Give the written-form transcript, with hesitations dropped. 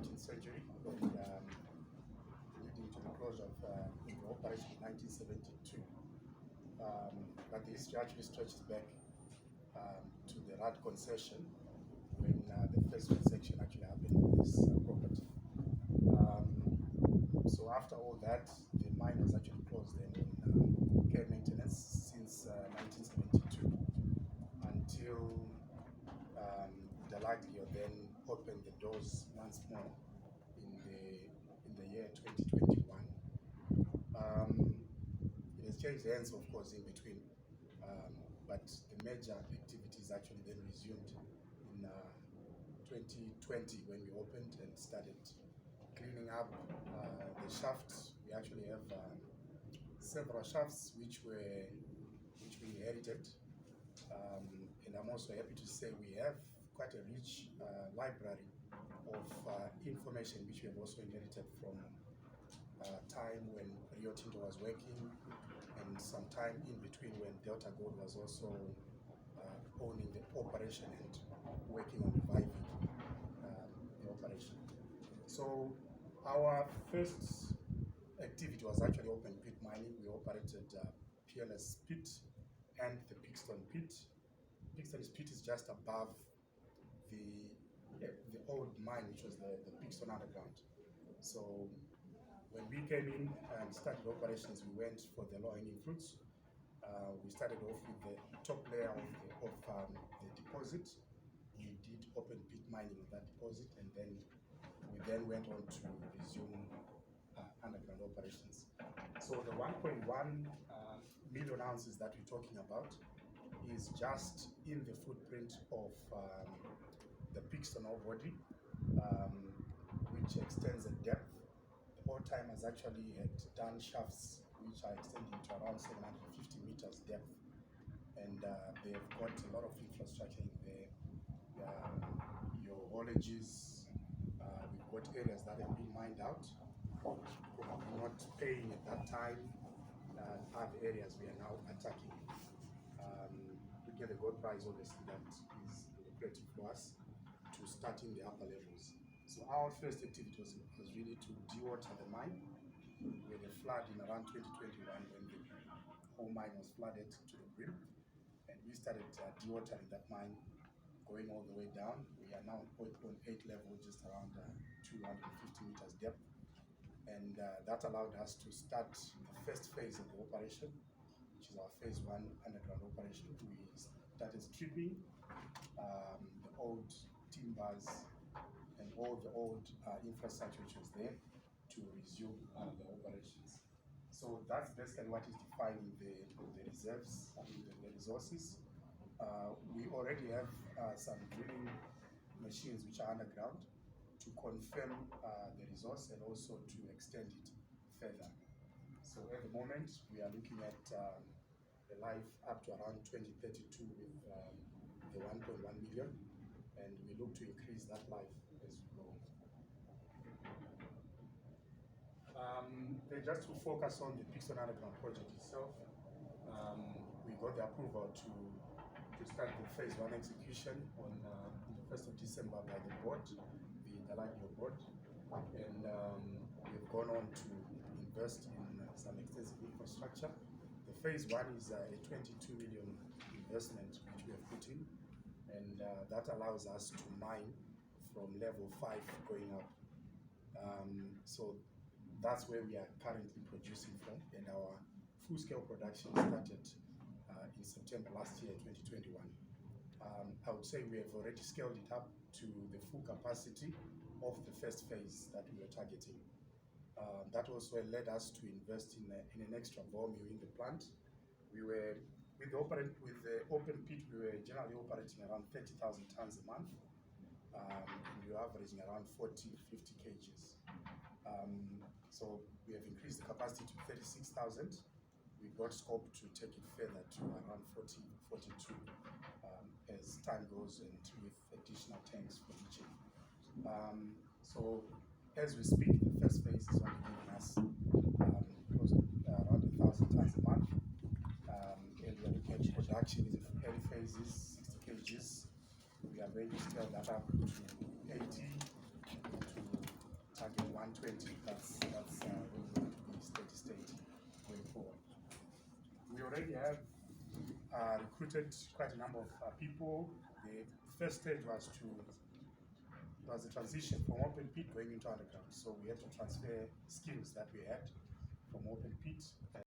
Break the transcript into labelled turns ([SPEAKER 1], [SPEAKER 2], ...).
[SPEAKER 1] 19th century, and leading to the close of the operation in 1972. But the history actually stretches back to the RAD concession when the first transaction actually happened on this property. So after all that, the mine was actually closed then on care maintenance since 1972 until Dallaglio then opened the doors once more in the year 2021. It has changed hands, of course, in between, but the major activities actually then resumed in 2020 when we opened and started cleaning up the shafts. We actually have several shafts which we inherited, and I'm also happy to say we have quite a rich library of information which we have also inherited from time when Rio Tinto was working, and some time in between when Delta Gold was also owning the operation and working on reviving the operation. So our first activity was actually open pit mining. We operated PLS pit and the Pickstone pit. Pickstone pit is just above the old mine, which was the Pickstone underground. So when we came in and started operations, we went for the low-hanging fruits. We started off with the top layer of the deposit. We did open pit mining of that deposit, and then we went on to resume underground operations. So the 1.1 million ounces that we're talking about is just in the footprint of the Pickstone ore body, which extends in depth. The ore timers actually had done shafts which are extending to around 750 meters depth, and they've got a lot of infrastructure in there. Your haulages, we've got areas that have been mined out, which probably not paying at that time, other areas we are now attacking. To get a gold price, obviously, that is lucrative for us to start in the upper levels. So our first activity was really to dewater the mine. We had a flood in around 2021 when the whole mine was flooded to the brim, and we started dewatering that mine, going all the way down. We are now at 0.8 level, just around 250 meters depth, and that allowed us to start the first phase of the operation, which is our phase 1 underground operation. We started stripping the old timbers and all the old infrastructure which was there to resume the operations. So that's basically what is defining the reserves and the resources. We already have some drilling machines which are underground to confirm the resource and also to extend it further. So at the moment, we are looking at a life up to around 2032 with the 1.1 million, and we look to increase that life as we go. Just to focus on the Pickstone Underground project itself, we got the approval to start the phase 1 execution on the 1st of December by the board, the Dallaglio board, and we've gone on to invest in some extensive infrastructure. The phase 1 is a 22 million investment which we have put in, and that allows us to mine from level 5 going up. So that's where we are currently producing from, and our full-scale production started in September last year, 2021. I would say we have already scaled it up to the full capacity of the first phase that we were targeting. That also led us to invest in an extra volume in the plant. We were with the open pit, we were generally operating around 30,000 tons a month, and we were averaging around 40-50 kgs. So we have increased the capacity to 36,000. We've got scope to take it further to around 40, 42 as time goes, and with additional tanks for leaching. So as we speak, the first phase is only giving us close to around 1,000 tons a month. And we are looking at production in the early phases, 60 kgs. We are going to scale that up to 80 to 120. That's where we want to be steady state going forward. We already have recruited quite a number of people. The first stage was the transition from open pit going into underground. So we had to transfer skills that we had from open pit